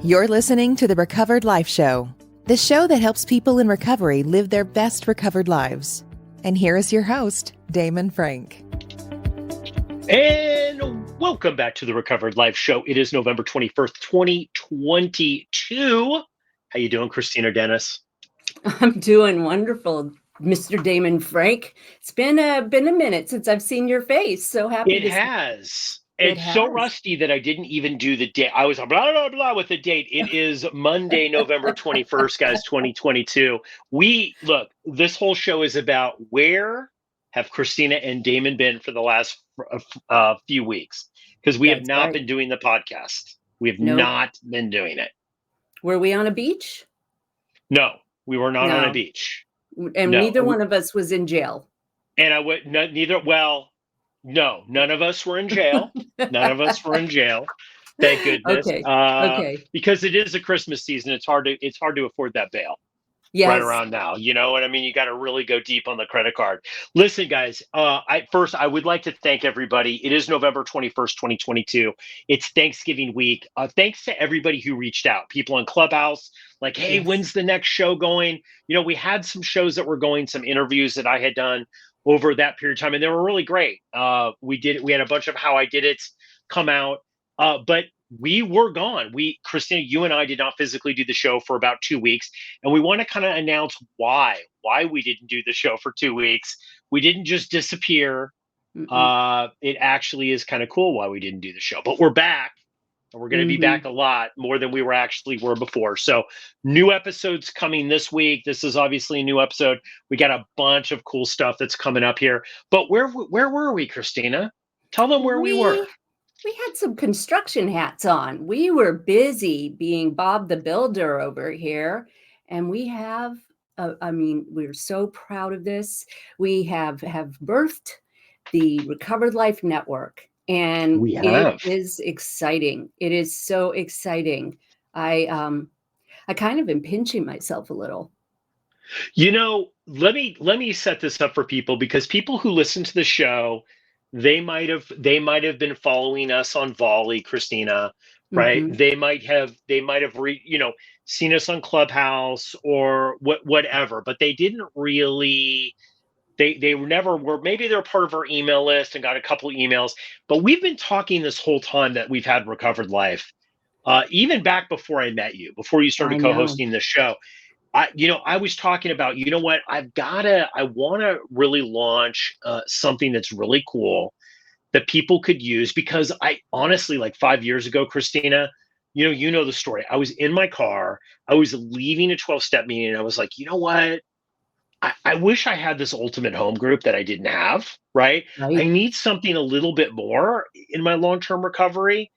You're listening to the Recovered Life Show, the show that helps people in recovery live their best recovered lives. And here is your host, Damon Frank. And welcome back to the Recovered Life Show. It is November 21st, 2022. How you doing, Kristina Dennis? I'm doing wonderful, Mr. Damon Frank. It's been a minute since I've seen your face. So happy It to has. It It's so has. rusty that I didn't even do the date. I was blah, blah, blah with the date. It is Monday, November 21st, guys, 2022. Look, this whole show is about where have Kristina and Damon been for the last few weeks? Because we have That's not right. been doing the podcast. We have Nope. not been doing it. Were we on a beach? No, we were not on No. a beach. And No. neither one of us was in jail. And I would neither. Well, no, none of us were in jail. None of us were in jail. Thank goodness. Okay. Because it is a Christmas season. It's hard to afford that bail Yes. right around now. You know what I mean? You got to really go deep on the credit card. Listen, guys. I would like to thank everybody. It is November 21st, 2022. It's Thanksgiving week. Thanks to everybody who reached out. People on Clubhouse, like, hey, Yes. when's the next show going? You know, we had some shows that were going, some interviews that I had done over that period of time, and they were really great. We had a bunch of How I Did It come out, but we were gone. Kristina, you and I did not physically do the show for about 2 weeks, and we want to kind of announce why we didn't do the show for 2 weeks. We didn't just disappear. It actually is kind of cool why we didn't do the show, but we're back. And we're going to be back a lot more than we were before. So new episodes coming this week. This is obviously a new episode. We got a bunch of cool stuff that's coming up here. But where were we, Kristina? Tell them where we were. We had some construction hats on. We were busy being Bob the Builder over here. And we have, we're so proud of this. We have birthed the Recovered Life Network. And it is exciting. It is so exciting. I kind of am pinching myself a little. You know, let me set this up for people, because people who listen to the show, they might have been following us on Volley, Kristina, right? They might have seen us on Clubhouse or whatever, but they didn't really. They never were. Maybe they're part of our email list and got a couple emails, but we've been talking this whole time that we've had Recovered Life, even back before I met you, before you started co-hosting the show. I was talking about, you know what, I want to really launch something that's really cool that people could use, because I honestly, like 5 years ago, Kristina, you know the story. I was in my car, I was leaving a 12-step meeting, and I was like, you know what? I wish I had this ultimate home group that I didn't have, right? I need something a little bit more in my long-term recovery,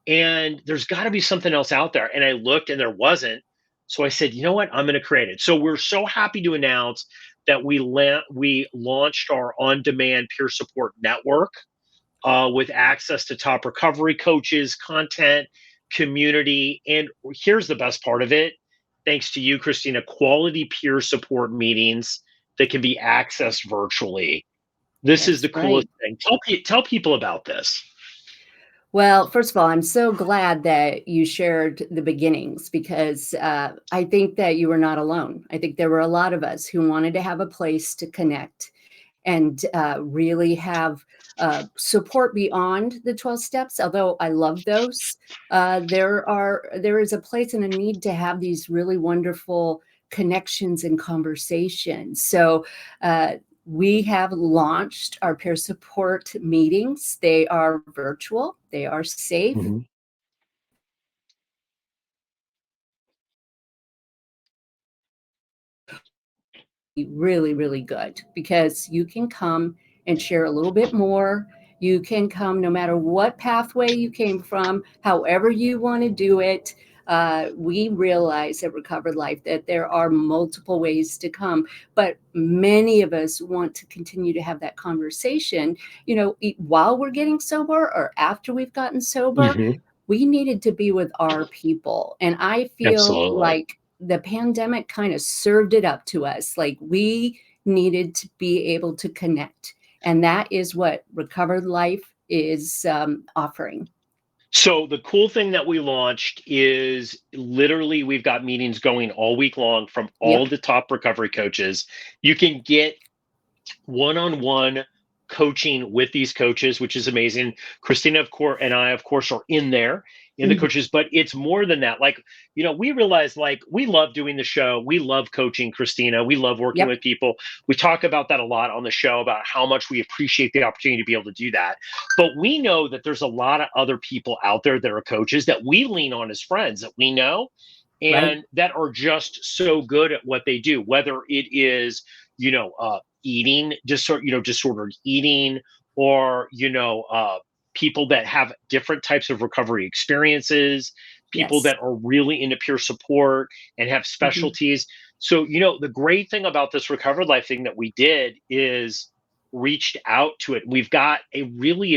and there's got to be something else out there. And I looked and there wasn't. So I said, you know what? I'm going to create it. So we're so happy to announce that we launched our on-demand peer support network with access to top recovery coaches, content, community. And here's the best part of it. Thanks to you, Kristina, quality peer support meetings that can be accessed virtually. This is the coolest thing. Tell people about this. Well, first of all, I'm so glad that you shared the beginnings, because I think that you were not alone. I think there were a lot of us who wanted to have a place to connect and really have support beyond the 12 steps. Although I love those, there is a place and a need to have these really wonderful connections and conversations. So we have launched our peer support meetings. They are virtual. They are safe. Really, really good, because you can come and share a little bit more. You can come no matter what pathway you came from, however you want to do it. We realize at Recovered Life that there are multiple ways to come, but many of us want to continue to have that conversation, while we're getting sober or after we've gotten sober. We needed to be with our people. And I feel like the pandemic kind of served it up to us. Like, we needed to be able to connect. And that is what Recovered Life is offering. So the cool thing that we launched is literally we've got meetings going all week long from all Yep. the top recovery coaches. You can get one-on-one coaching with these coaches, which is amazing. Christina, of course, and I, of course, are in there in the Mhm. coaches, but it's more than that. Like, we realize like we love doing the show. We love coaching Christina. We love working Yep. with people. We talk about that a lot on the show about how much we appreciate the opportunity to be able to do that. But we know that there's a lot of other people out there that are coaches that we lean on as friends that we know Right. and that are just so good at what they do, whether it is, eating disordered eating, or people that have different types of recovery experiences, people Yes. that are really into peer support and have Mhm. specialties. So the great thing about this recovered life thing that we did is reached out to it. We've got a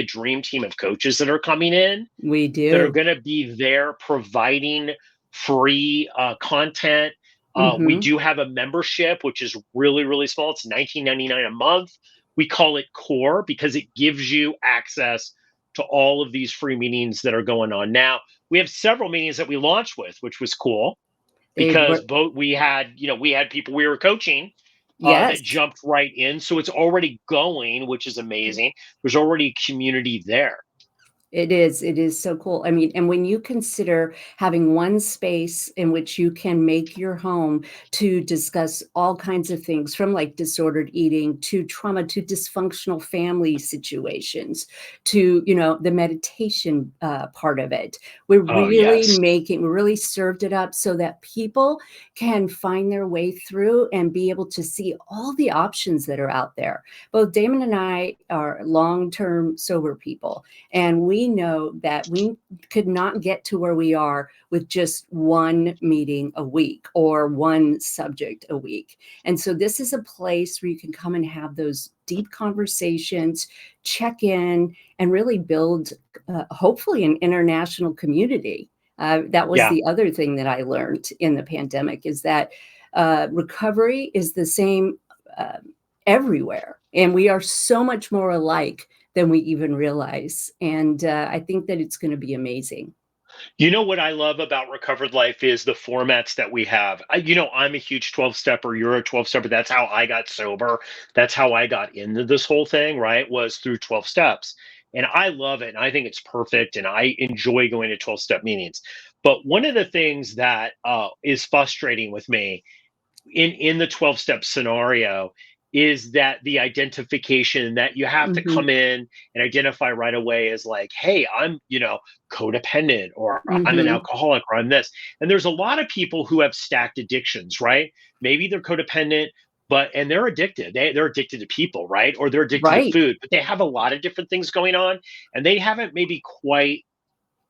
dream team of coaches that are coming in We that are do. going to be there providing free content. We Mhm. do have a membership, which is really, really small. It's $19.99 a month. We call it Core because it gives you access to all of these free meetings that are going on. Now, we have several meetings that we launched with, which was cool They because were. both we had people we were coaching that Yes. jumped right in. So it's already going, which is amazing. There's already a community there. It is. It is so cool. I mean, and when you consider having one space in which you can make your home to discuss all kinds of things from like disordered eating to trauma to dysfunctional family situations to, the meditation part of it, Oh, yes. we really served it up so that people can find their way through and be able to see all the options that are out there. Both Damon and I are long-term sober people. And we know that we could not get to where we are with just one meeting a week or one subject a week. And so this is a place where you can come and have those deep conversations, check in, and really build, hopefully, an international community. That was Yeah. the other thing that I learned in the pandemic is that recovery is the same uh, everywhere. And we are so much more alike than we even realize. And I think that it's going to be amazing. You know what I love about Recovered Life is the formats that we have. I'm a huge 12 stepper. You're a 12 stepper. That's how I got sober. That's how I got into this whole thing, right? Was through 12 steps. And I love it. And I think it's perfect. And I enjoy going to 12 step meetings. But one of the things that is frustrating with me in the 12 step scenario is that the identification that you have to Hmm. come in and identify right away is like, hey, I'm codependent, or I'm an Hmm. alcoholic, or I'm this. And there's a lot of people who have stacked addictions, right? Maybe they're codependent, and they're addicted. They're addicted to people, right? Or they're addicted to Right. food, but they have a lot of different things going on, and they haven't maybe quite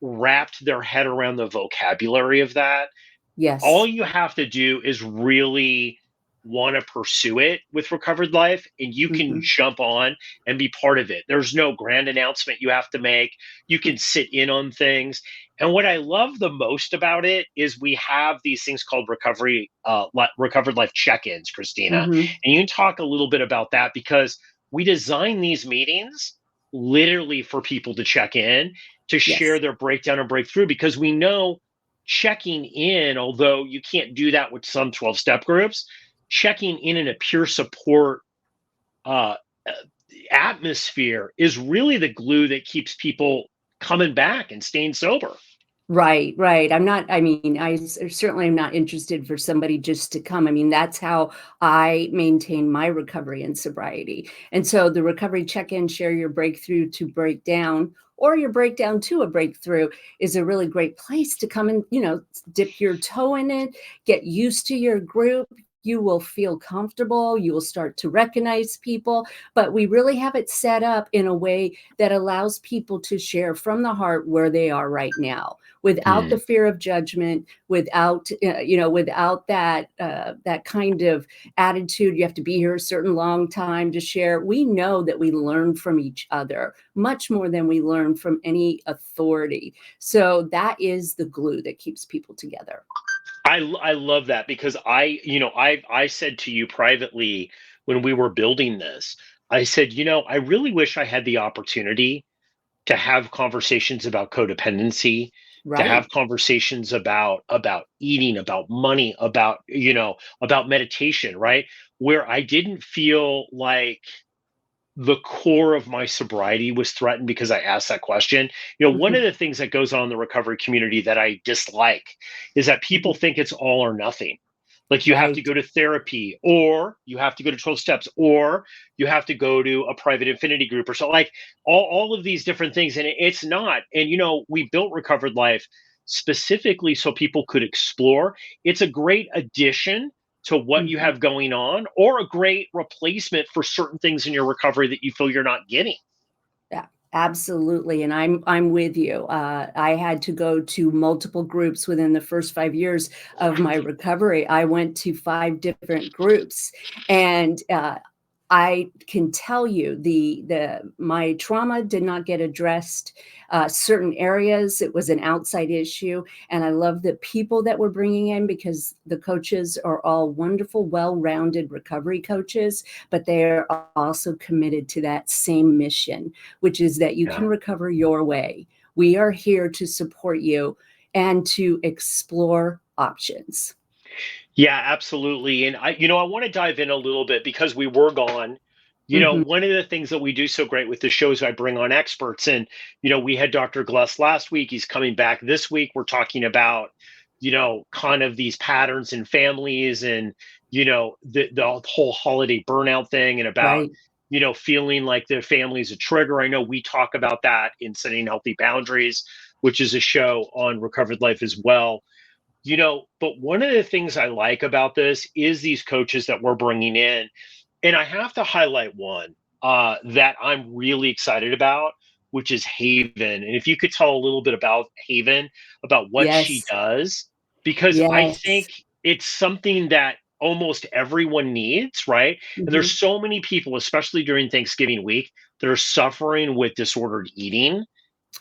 wrapped their head around the vocabulary of that. All Yes. you have to do is really want to pursue it with Recovered Life, and you can Hmm. jump on and be part of it. There's no grand announcement you have to make. You can sit in on things. And what I love the most about it is we have these things called Recovered Life check-ins, Christina. Hmm. And you can talk a little bit about that because we design these meetings literally for people to check in, to share Yes. their breakdown and breakthrough, because we know checking in, although you can't do that with some 12 step groups, checking in a peer support uh, uh, atmosphere is really the glue that keeps people coming back and staying sober. Right, right. I mean, certainly am not interested for somebody just to come. I mean, that's how I maintain my recovery and sobriety. And so the recovery check-in, share your breakthrough to breakdown, or your breakdown to a breakthrough is a really great place to come and, dip your toe in it, get used to your group. You will feel comfortable. You will start to recognize people, but we really have it set up in a way that allows people to share from the heart where they are right now without the Mm. fear of judgment, without that kind of attitude. You have to be here a certain long time to share. We know that we learn from each other much more than we learn from any authority. So that is the glue that keeps people together. I love that because I said to you privately when we were building this, I said, I really wish I had the opportunity to have conversations about codependency, to Right. have conversations about eating, about money, about about meditation, right? Where I didn't feel like the core of my sobriety was threatened because I asked that question. One of Mhm. the things that goes on in the recovery community that I dislike is that people Mhm. think it's all or nothing. Like you have to Right. go to therapy, or you have to go to 12 steps, or you have to go to a private infinity group, or so, like all of these different things. And it's not. And we built Recovered Life specifically so people could explore. It's a great addition to what you Mhm. have going on, or a great replacement for certain things in your recovery that you feel you're not getting. Yeah, absolutely, and I'm with you. I had to go to multiple groups within the first 5 years of my recovery. I went to 5 different groups, and, I can tell you the my trauma did not get addressed, certain areas, it was an outside issue, and I love the people that we're bringing in because the coaches are all wonderful, well-rounded recovery coaches, but they are also committed to that same mission, which is that you can Yeah. recover your way. We are here to support you and to explore options. Yeah, absolutely. And I want to dive in a little bit because we were gone. Mhm. One of the things that we do so great with the show is I bring on experts. And, we had Dr. Gless last week. He's coming back this week. We're talking about, kind of these patterns in families, and, the whole holiday burnout thing, and about, Right. feeling like the family is a trigger. I know we talk about that in Setting Healthy Boundaries, which is a show on Recovered Life as well. But one of the things I like about this is these coaches that we're bringing in. And I have to highlight one that I'm really excited about, which is Haven. And if you could tell a little bit about Haven, about what she Yes. does, because I Yes. think it's something that almost everyone needs, right? And there's Mhm. so many people, especially during Thanksgiving week, that are suffering with disordered eating,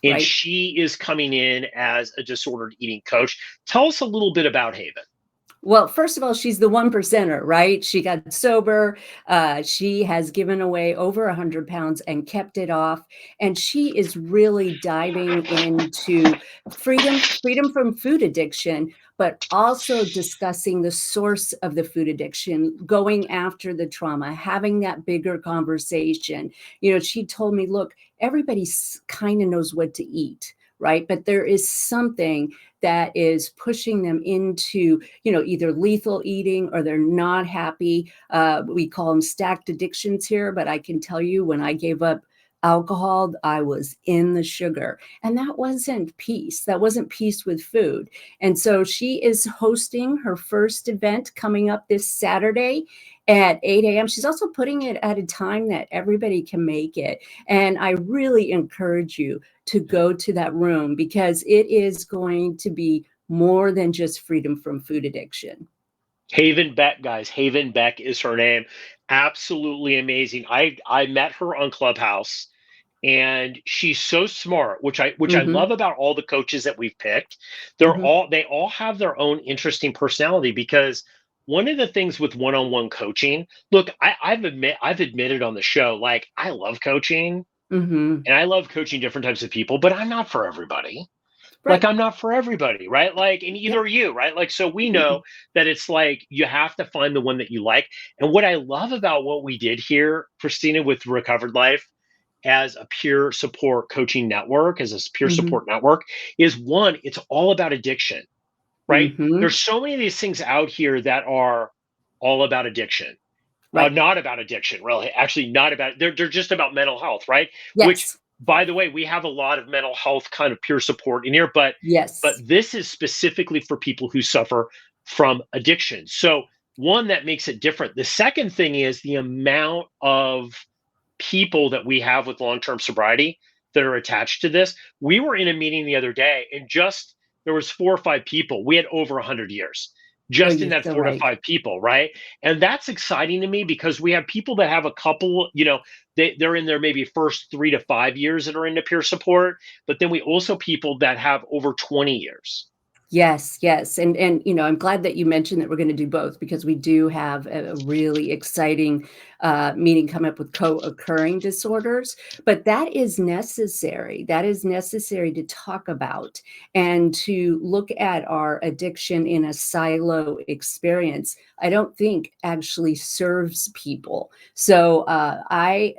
and Right. she is coming in as a disordered eating coach. Tell us a little bit about Haven. Well, first of all, she's the one percenter, right? She got sober. She has given away over 100 pounds and kept it off. And she is really diving into freedom from food addiction, but also discussing the source of the food addiction, going after the trauma, having that bigger conversation. She told me, look, everybody kind of knows what to eat, right? But there is something that is pushing them into, either lethal eating or they're not happy. We call them stacked addictions here, but I can tell you when I gave up alcohol, I was in the sugar. And that wasn't peace. That wasn't peace with food. And so she is hosting her first event coming up this Saturday at 8 a.m. She's also putting it at a time that everybody can make it. And I really encourage you to go to that room because it is going to be more than just freedom from food addiction. Haven Beck, guys. Haven Beck is her name. Absolutely amazing. I met her on Clubhouse, and she's so smart, which I Mhm. love about all the coaches that we've picked. Mhm. They all have their own interesting personality, because one of the things with one-on-one coaching, look, I've admitted on the show, like, I love coaching, Mhm. and I love coaching different types of people, but I'm not for everybody. Like, Right. I'm not for everybody, right? Like, and Yeah. either are you, right? Like, so we know Mm-mm. that it's like you have to find the one that you like. And what I love about what we did here, Christina, with Recovered Life as a peer support coaching network, as a peer Mhm. support network, is one, it's all about addiction, right? Mhm. There's so many of these things out here that are all about addiction. Right. Not about addiction, really. Actually, not about. They're just about mental health, right? Which, Yes. by the way, we have a lot of mental health kind of peer support in here, but Yes. this is specifically for people who suffer from addiction. So one, that makes it different. The second thing is the amount of people that we have with long-term sobriety that are attached to this. We were in a meeting the other day, and just there was 4 or 5 people. We had over 100 years Oh, just in you're that so four to right. five people, right? And that's exciting to me because we have people that have a couple, they're in their maybe first 3 to 5 years that are into peer support, but then we also people that have over 20 years. Yes, yes. And I'm glad that you mentioned that we're going to do both, because we do have a really exciting meeting coming up with co-occurring disorders. But that is necessary. That is necessary to talk about and to look at our addiction in a silo experience. I don't think actually serves people. So I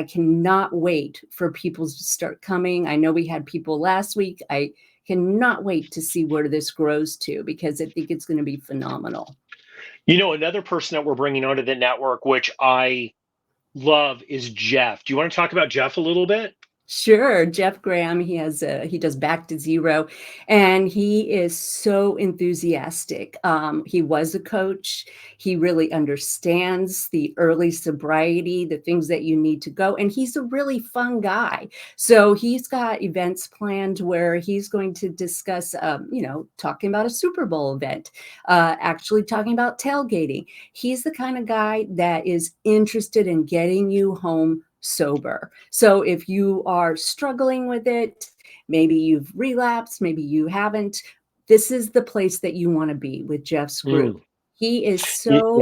cannot wait for people to start coming. I know we had people last week. I cannot wait to see where this grows to, because I think it's going to be phenomenal. Another person that we're bringing onto the network, which I love, is Jeff. Do you want to talk about Jeff a little bit? Sure. Jeff Graham, he does Back to Zero, and he is so enthusiastic. He was a coach. He really understands the early sobriety, the things that you need to go, and he's a really fun guy. So he's got events planned where he's going to discuss, talking about a Super Bowl event, actually talking about tailgating. He's the kind of guy that is interested in getting you home sober. So if you are struggling with it, maybe you've relapsed, maybe you haven't, this is the place that you want to be with Jeff's group. He is so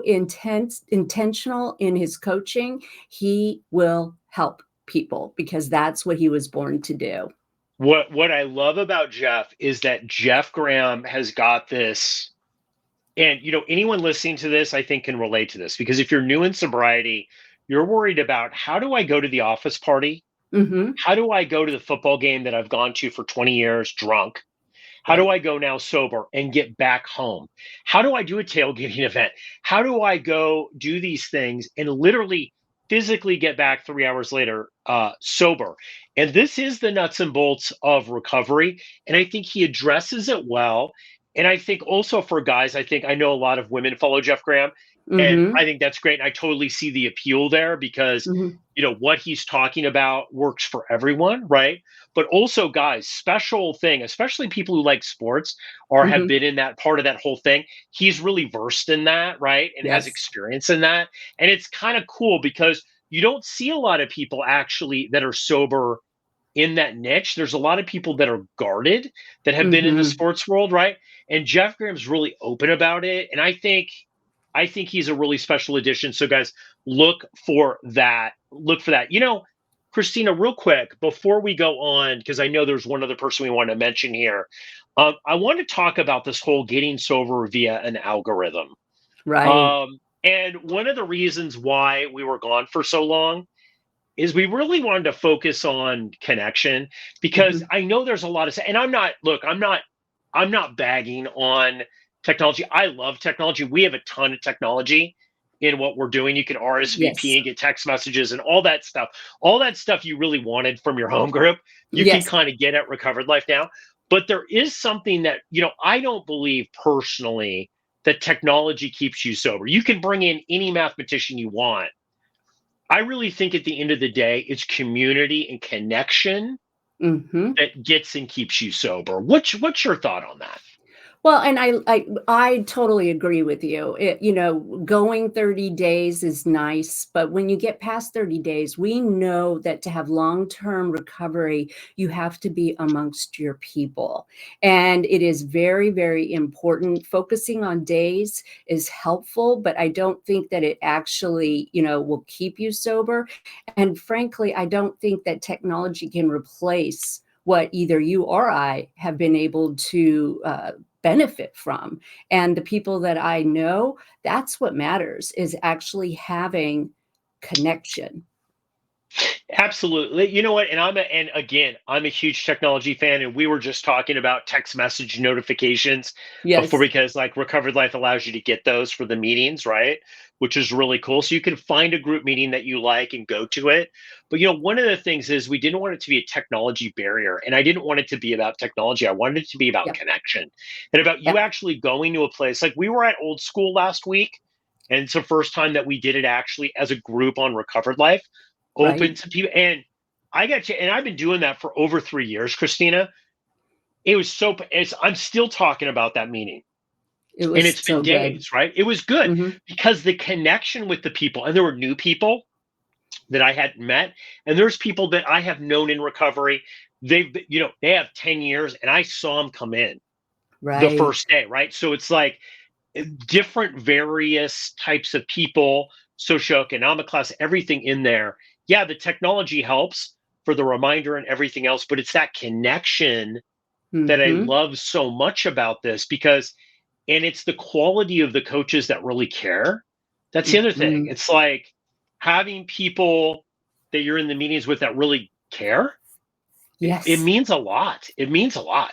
intentional in his coaching. He will help people because that's what he was born to do. What I love about Jeff is that Jeff Graham has got this, and anyone listening to this, I think, can relate to this, because if you're new in sobriety, you're worried about, how do I go to the office party? Mm-hmm. How do I go to the football game that I've gone to for 20 years drunk? How do I go now sober and get back home? How do I do a tailgating event? How do I go do these things and literally physically get back 3 hours later sober? And this is the nuts and bolts of recovery. And I think he addresses it well. And I think also for guys, I know a lot of women follow Jeff Graham. And Mm-hmm. I think that's great. And I totally see the appeal there, because Mm-hmm. what he's talking about works for everyone, right? But also, guys, special thing, especially people who like sports or have Mm-hmm. been in that part of that whole thing. He's really versed in that, right? And has Yes. experience in that. And it's kind of cool because you don't see a lot of people actually that are sober in that niche. There's a lot of people that are guarded that have been in the Mm-hmm. sports world, right? And Jeff Graham's really open about it. And I think he's a really special addition. So guys, look for that. Look for that. Christina, real quick before we go on, because I know there's one other person we want to mention here. I want to talk about this whole getting sober via an algorithm. Right. And one of the reasons why we were gone for so long is we really wanted to focus on connection, because Mm-hmm. I know there's a lot of, and I'm not bagging on technology. I love technology. We have a ton of technology in what we're doing. You can RSVP Yes. and get text messages and all that stuff. All that stuff you really wanted from your home group, you can Yes. kind of get at Recovered Life now. But there is something that, I don't believe personally that technology keeps you sober. You can bring in any mathematician you want. I really think at the end of the day, it's community and connection Mm-hmm. that gets and keeps you sober. What's your thought on that? Well, and I totally agree with you. Going 30 days is nice, but when you get past 30 days, we know that to have long-term recovery, you have to be amongst your people. And it is very, very important. Focusing on days is helpful, but I don't think that it actually, will keep you sober. And frankly, I don't think that technology can replace what either you or I have been able to benefit from. And the people that I know, that's what matters, is actually having connection. Absolutely. You know what? And again, I'm a huge technology fan, and we were just talking about text message notifications before, Yes. because like Recovered Life allows you to get those for the meetings, right? Which is really cool. So you can find a group meeting that you like and go to it. But one of the things is we didn't want it to be a technology barrier, and I didn't want it to be about technology. I wanted it to be about Yep. connection and about you Yep. actually going to a place. Like we were at Old School last week, and it's the first time that we did it actually as a group on Recovered Life, open Right. to people. And I got you, and I've been doing that for over 3 years, Christina. I'm still talking about that meeting. It And was it's been so good. days, right? It was good Mm-hmm. because the connection with the people, and there were new people, that I hadn't met. And there's people that I have known in recovery. They have 10 years and I saw them come in the Right. first day, right? So it's like different various types of people, socioeconomic class, everything in there. Yeah, the technology helps for the reminder and everything else, but it's that connection that I Mm-hmm. love so much about this because, and it's the quality of the coaches that really care. That's the other thing. Mm-hmm. It's like having people that you're in the meetings with that really care. It Yes. means a lot. It means a lot.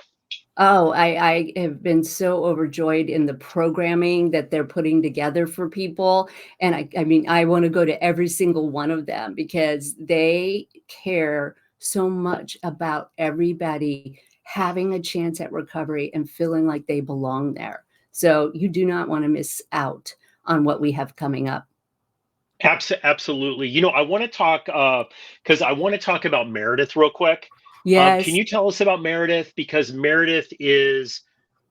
Oh, I have been so overjoyed in the programming that they're putting together for people. And I mean, I want to go to every single one of them because they care so much about everybody having a chance at recovery and feeling like they belong there. So you do not want to miss out on what we have coming up. Absolutely. I want to talk because I want to talk about Meredith real quick. Can Yes, you tell us about Meredith? Because Meredith is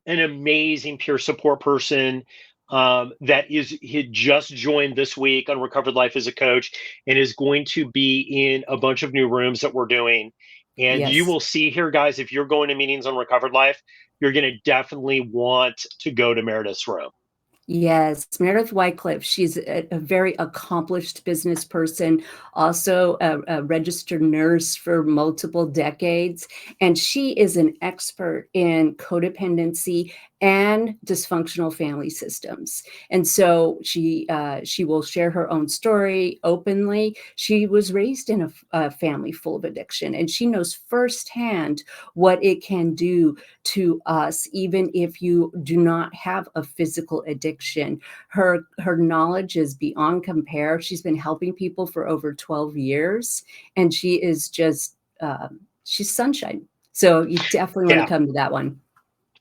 an amazing peer support person that he just joined this week on Recovered Life as a coach and is going to be in a bunch of new rooms that we're doing. And you yes. will see here, guys, if you're going to meetings on Recovered Life, you're going to definitely want to go to Meredith's room. Yes, Meredith Wycliffe. She's a very accomplished business person, also a registered nurse for multiple decades. And she is an expert in codependency and dysfunctional family systems. And so she will share her own story openly. She was raised in a family full of addiction, and she knows firsthand what it can do to us, even if you do not have a physical addiction. Her knowledge is beyond compare. She's been helping people for over 12 years, and she is just she's sunshine. So you definitely want to Yeah. come to that one.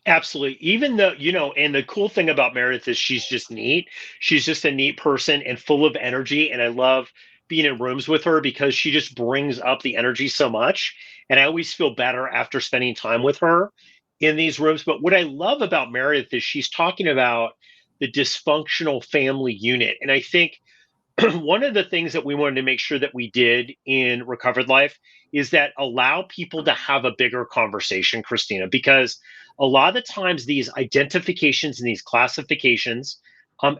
Absolutely. Even though, and the cool thing about Meredith is she's just neat. She's just a neat person and full of energy. And I love being in rooms with her because she just brings up the energy so much. And I always feel better after spending time with her in these rooms. But what I love about Meredith is she's talking about the dysfunctional family unit. And I think one of the things that we wanted to make sure that we did in Recovered Life is that allow people to have a bigger conversation, Christina, because a lot of the times these identifications and these classifications,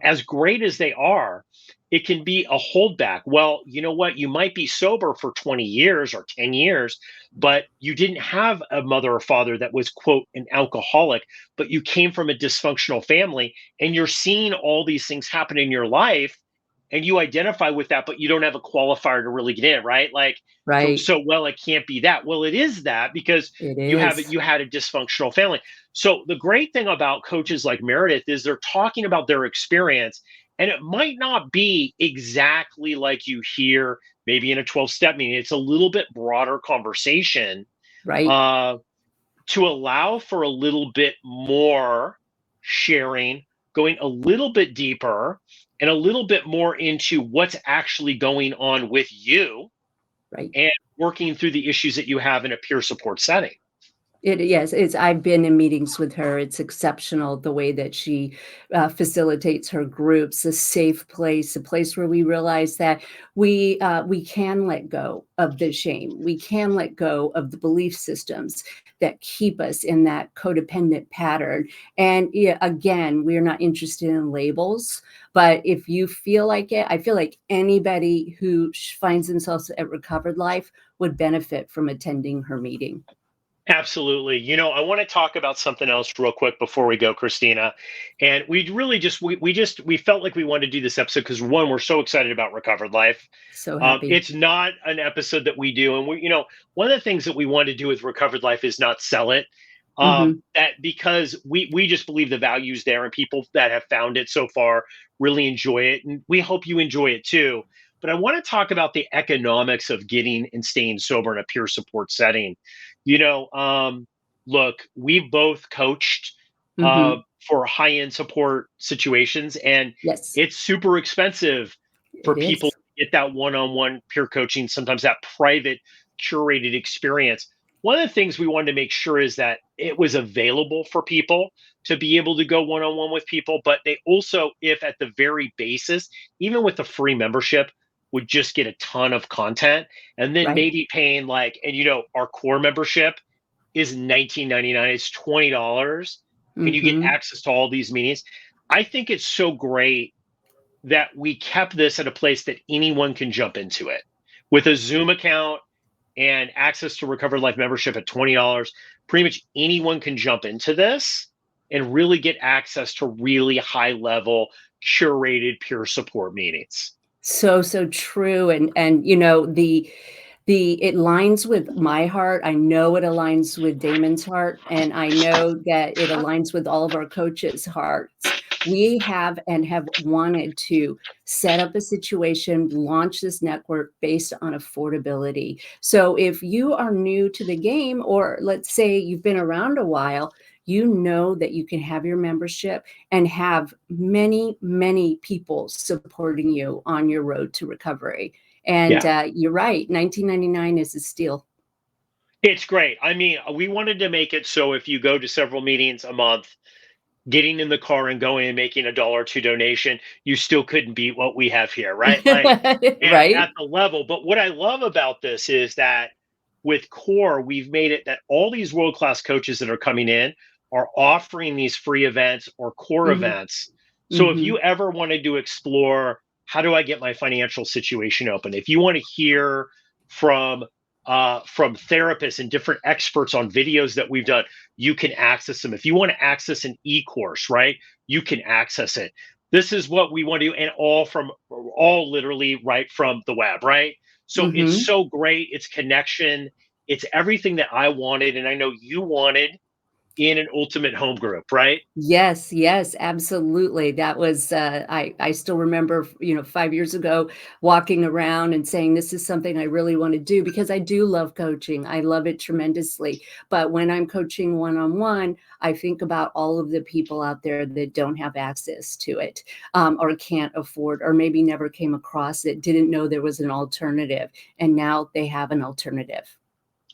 as great as they are, it can be a holdback. Well, you know what? You might be sober for 20 years or 10 years, but you didn't have a mother or father that was, quote, an alcoholic, but you came from a dysfunctional family and you're seeing all these things happen in your life and you identify with that, but you don't have a qualifier to really get in, right? Like, Right. well, it can't be that. Well, it is that because It you is. had a dysfunctional family. So the great thing about coaches like Meredith is they're talking about their experience, and it might not be exactly like you hear maybe in a 12-step meeting. It's a little bit broader conversation Right. uh, to allow for a little bit more sharing, going a little bit deeper and a little bit more into what's actually going on with you Right. and working through the issues that you have in a peer support setting. Yes, it's I've been in meetings with her. It's exceptional the way that she facilitates her groups, a safe place, a place where we realize that we can let go of the shame. We can let go of the belief systems that keep us in that codependent pattern. And yeah, again, we're not interested in labels, but if you feel like it, I feel like anybody who finds themselves at Recovered Life would benefit from attending her meeting. Absolutely. I want to talk about something else real quick before we go, Christina. And we really just we felt like we wanted to do this episode because one, we're so excited about Recovered Life. So happy. It's not an episode that we do, and one of the things that we want to do with Recovered Life is not sell it. Mhm. That because we just believe the value's there, and people that have found it so far really enjoy it, and we hope you enjoy it too. But I want to talk about the economics of getting and staying sober in a peer support setting. You know, Look, we've both coached Mhm. for high-end support situations, and Yes, it's super expensive for it people is. to get that one-on-one peer coaching, sometimes that private curated experience. One of the things we wanted to make sure is that it was available for people to be able to go one-on-one with people, but they also, if at the very basis, even with the free membership, would just get a ton of content, and then Right. maybe paying like, and our core membership is $19.99. It's $20, and you get Mm-hmm. access to all these meetings. I think it's so great that we kept this at a place that anyone can jump into it with a Zoom account and access to Recovered Life membership at $20. Pretty much anyone can jump into this and really get access to really high level curated peer support meetings. So true. And the it aligns with my heart. I know it aligns with Damon's heart, and I know that it aligns with all of our coaches' hearts. We have and have wanted to set up a situation, launch this network based on affordability. So if you are new to the game, or let's say you've been around a while, you know that you can have your membership and have many, many people supporting you on your road to recovery. And Yeah. you're right, $19.99 is a steal. It's great. I mean, we wanted to make it so if you go to several meetings a month, getting in the car and going and making $1 or $2 donation, you still couldn't beat what we have here, right? Like at Right? the level. But what I love about this is that with Core, we've made it that all these world-class coaches that are coming in are offering these free events or core Mhm, events. So if mhm, you ever wanted to explore, how do I get my financial situation open? If you want to hear from from therapists and different experts on videos that we've done, you can access them. If you want to access an e-course, right, you can access it. This is what we want to do, and all literally right from the web, right? So it's mhm. so great. It's connection. It's everything that I wanted, and I know you wanted in an ultimate home group, right? Yes, yes, absolutely. That was, I still remember, 5 years ago walking around and saying, this is something I really want to do because I do love coaching. I love it tremendously. But when I'm coaching one-on-one, I think about all of the people out there that don't have access to it, or can't afford, or maybe never came across it, didn't know there was an alternative, and now they have an alternative.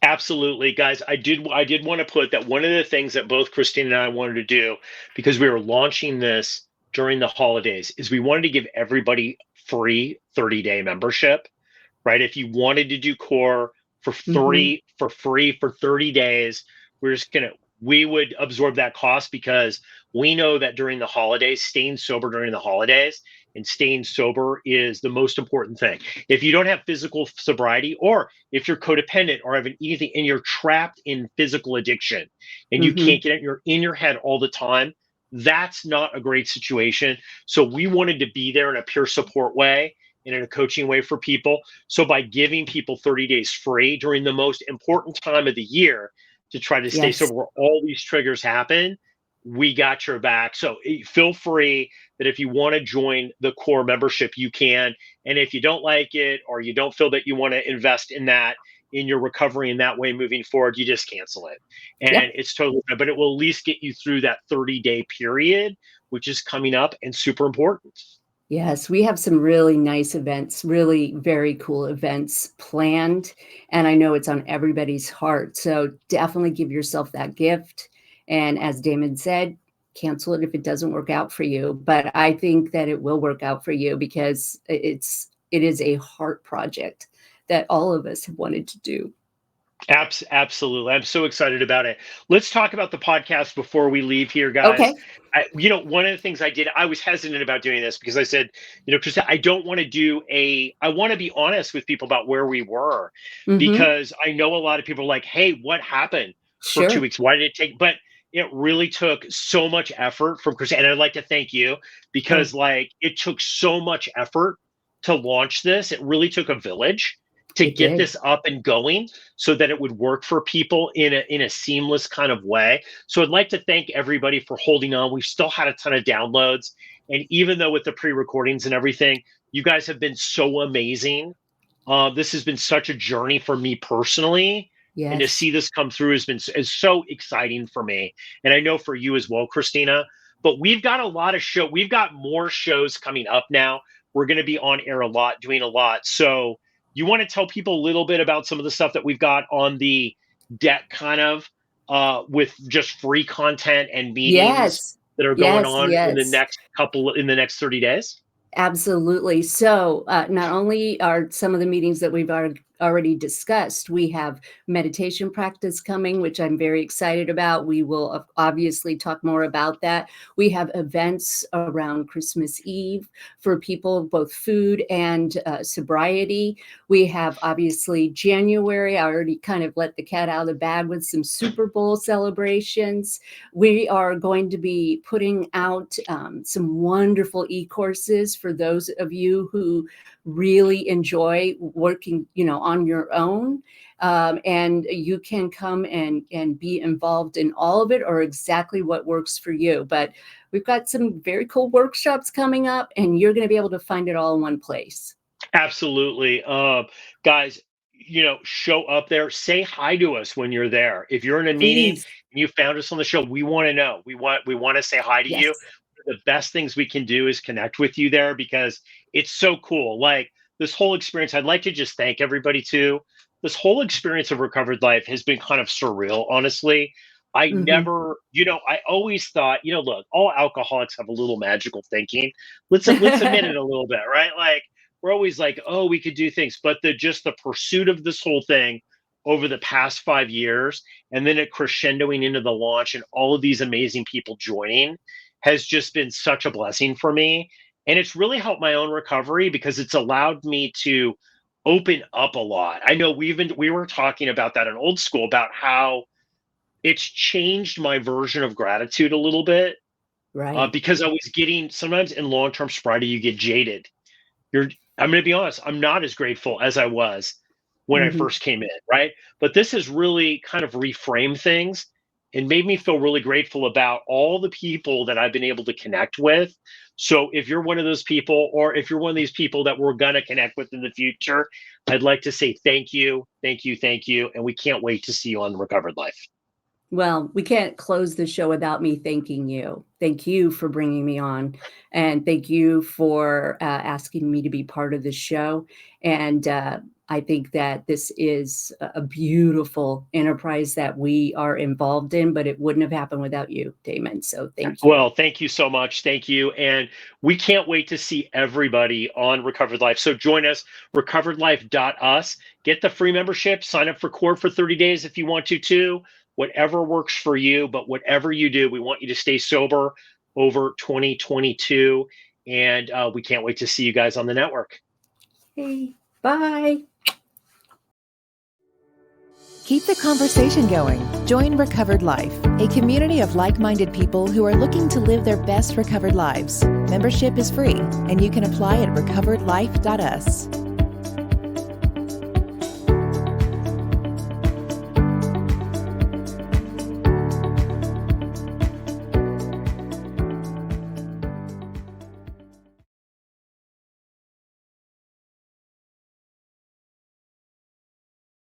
Absolutely, guys. I did want to put that one of the things that both Christine and I wanted to do, because we were launching this during the holidays, is we wanted to give everybody free 30-day membership, right? If you wanted to do core for Mhm, free for 30 days, we would absorb that cost because we know that during the holidays, staying sober during the holidays and staying sober is the most important thing. If you don't have physical sobriety, or if you're codependent or have an anything and you're trapped in physical addiction and you mhm. can't get it, you're in your head all the time, that's not a great situation. So we wanted to be there in a peer support way and in a coaching way for people. So by giving people 30 days free during the most important time of the year to try to stay Yes. sober, where all these triggers happen, we got your back. So feel free that if you want to join the core membership, you can. And if you don't like it, or you don't feel that you want to invest in that, in your recovery in that way moving forward, you just cancel it. Yeah. And it's totally fine, but it will at least get you through that 30-day period, which is coming up and super important. Yes, we have some really nice events, really very cool events planned, and I know it's on everybody's heart. So definitely give yourself that gift. And as Damon said, cancel it if it doesn't work out for you. But I think that it will work out for you because it is a heart project that all of us have wanted to do. Absolutely. I'm so excited about it. Let's talk about the podcast before we leave here, guys. Okay. One of the things I was hesitant about doing this because I said, Chris, I don't want to I want to be honest with people about where we were, Mm-hmm. because I know a lot of people are like, hey, what happened for two Sure. weeks? Why did it take? But it really took so much effort from Chris. And I'd like to thank you, Oh, because like it took so much effort to launch this. It really took a village to it get did. this up and going so that it would work for people in a seamless kind of way. So I'd like to thank everybody for holding on. We've still had a ton of downloads, and even though with the pre-recordings and everything, you guys have been so amazing. This has been such a journey for me personally, and to Yes. see this come through is so exciting for me, and I know for you as well, Christina. But we've got a lot of we've got more shows coming up now. We're going to be on air a lot, doing a lot. So you want to tell people a little bit about some of the stuff that we've got on the deck, kind of with just free content and meetings Yes. that are going Yes. on Yes. in the next 30 days? Absolutely. So not only are some of the meetings that we've already discussed, we have meditation practice coming, which I'm very excited about. We will obviously talk more about that. We have events around Christmas Eve for people, both food and sobriety. We have obviously January. I already kind of let the cat out of the bag with some Super Bowl celebrations. We are going to be putting out some wonderful e-courses for those of you who really enjoy working, on your own. And you can come and be involved in all of it or exactly what works for you. But we've got some very cool workshops coming up, and you're going to be able to find it all in one place. Absolutely. Guys, show up there, say hi to us when you're there. If you're in a meeting Please. and you found us on the show, we want to know. We want to say hi to you. Yes. The best things we can do is connect with you there because it's so cool. Like this whole experience, I'd like to just thank everybody too. This whole experience of Recovered Life has been kind of surreal, honestly. I Mhm. never, I always thought, look, all alcoholics have a little magical thinking. Let's admit it a little bit, right? Like we're always like, oh, we could do things, but the pursuit of this whole thing over the past 5 years, and then it crescendoing into the launch and all of these amazing people joining has just been such a blessing for me. And it's really helped my own recovery because it's allowed me to open up a lot. I know we were talking about that in old school about how it's changed my version of gratitude a little bit Right. because I was getting sometimes in long-term sobriety, you get jaded. You're I'm going to be honest, I'm not as grateful as I was when I Mhm. first came in, right? But this has really kind of reframed things and made me feel really grateful about all the people that I've been able to connect with. So if you're one of those people, or if you're one of these people that we're going to connect with in the future, I'd like to say thank you, thank you, thank you. And we can't wait to see you on Recovered Life. Well, we can't close the show without me thanking you. Thank you for bringing me on, and thank you for asking me to be part of the show. And I think that this is a beautiful enterprise that we are involved in, but it wouldn't have happened without you, Damon. So thank you. Well, thank you so much. Thank you. And we can't wait to see everybody on Recovered Life. So join us, recoveredlife.us. Get the free membership, sign up for Core for 30 days if you want to too. Whatever works for you, but whatever you do, we want you to stay sober over 2022. And we can't wait to see you guys on the network. Hey, bye. Keep the conversation going. Join Recovered Life, a community of like-minded people who are looking to live their best recovered lives. Membership is free, and you can apply at recoveredlife.us.